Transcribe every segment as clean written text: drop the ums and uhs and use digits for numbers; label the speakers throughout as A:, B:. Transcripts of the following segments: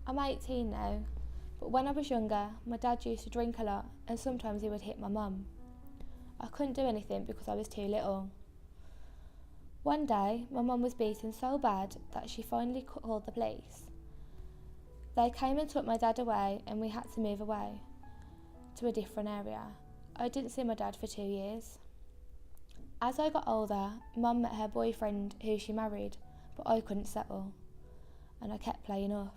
A: I'm 18 now, but when I was younger, my dad used to drink a lot and sometimes he would hit my mum. I couldn't do anything because I was too little. One day, my mum was beaten so bad that she finally called the police. They came and took my dad away and we had to move away to a different area. I didn't see my dad for 2 years. As I got older, Mum met her boyfriend who she married, but I couldn't settle, and I kept playing up.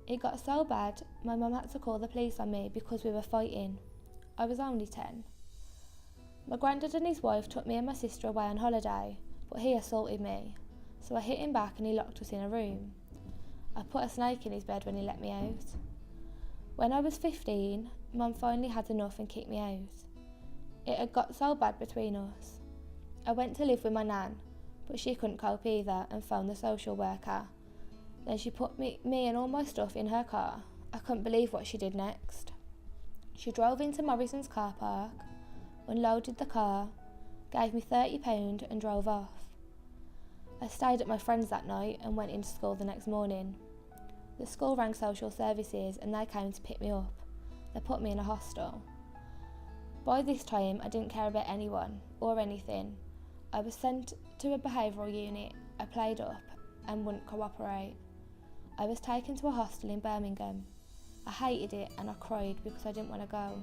A: It got so bad, my mum had to call the police on me because we were fighting. I was only 10. My granddad and his wife took me and my sister away on holiday, but he assaulted me, so I hit him back and he locked us in a room. I put a snake in his bed when he let me out. When I was 15, Mum finally had enough and kicked me out. It had got so bad between us. I went to live with my nan, but she couldn't cope either and phoned the social worker. Then she put me and all my stuff in her car. I couldn't believe what she did next. She drove into Morrison's car park, unloaded the car, gave me £30 and drove off. I stayed at my friend's that night and went into school the next morning. The school rang social services and they came to pick me up. They put me in a hostel. By this time, I didn't care about anyone or anything. I was sent to a behavioural unit. I played up and wouldn't cooperate. I was taken to a hostel in Birmingham. I hated it and I cried because I didn't want to go.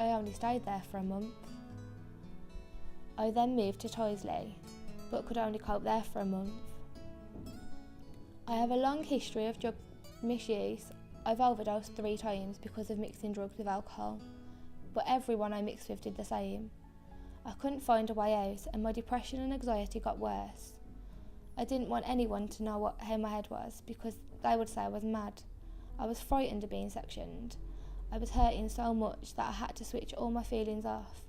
A: I only stayed there for a month. I then moved to Toisley, but could only cope there for a month. I have a long history of drug misuse. I've overdosed 3 times because of mixing drugs with alcohol, but everyone I mixed with did the same. I couldn't find a way out and my depression and anxiety got worse. I didn't want anyone to know how my head was because they would say I was mad. I was frightened of being sectioned. I was hurting so much that I had to switch all my feelings off.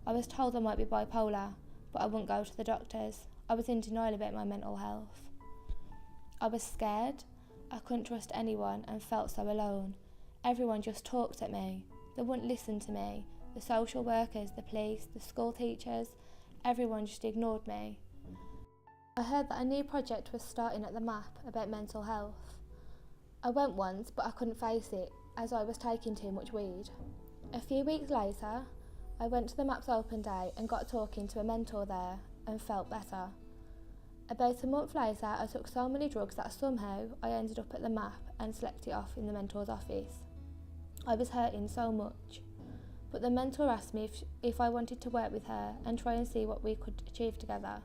A: I was told I might be bipolar, but I wouldn't go to the doctors. I was in denial about my mental health. I was scared. I couldn't trust anyone and felt so alone. Everyone just talked at me. They wouldn't listen to me. The social workers, the police, the school teachers, everyone just ignored me. I heard that a new project was starting at the MAP about mental health. I went once, but I couldn't face it as I was taking too much weed. A few weeks later, I went to the MAP's open day and got talking to a mentor there and felt better. About a month later, I took so many drugs that somehow I ended up at the MAP and slept it off in the mentor's office. I was hurting so much, but the mentor asked me if I wanted to work with her and try and see what we could achieve together.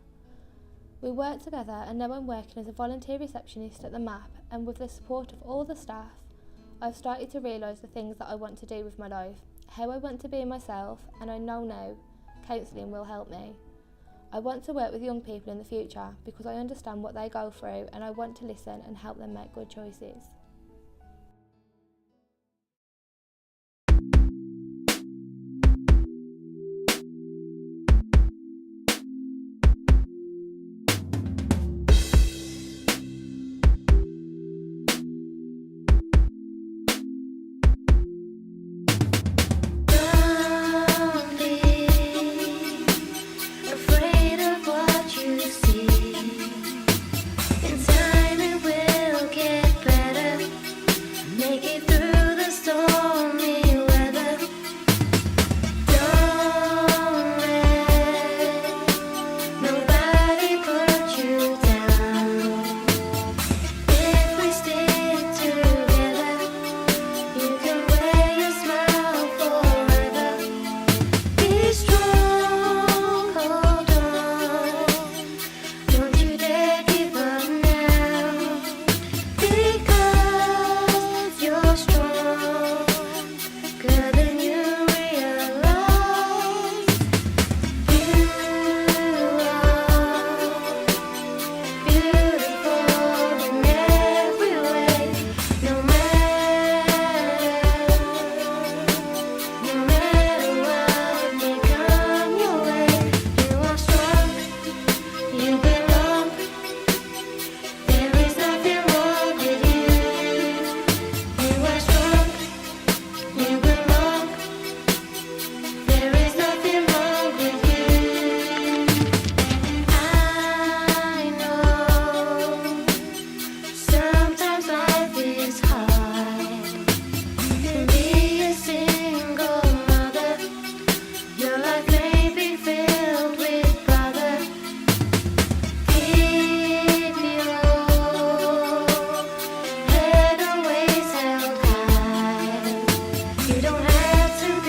A: We worked together and now I'm working as a volunteer receptionist at the MAP, and with the support of all the staff, I've started to realise the things that I want to do with my life, how I want to be myself, and I know now counselling will help me. I want to work with young people in the future because I understand what they go through and I want to listen and help them make good choices.
B: In time it will get better.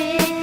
B: big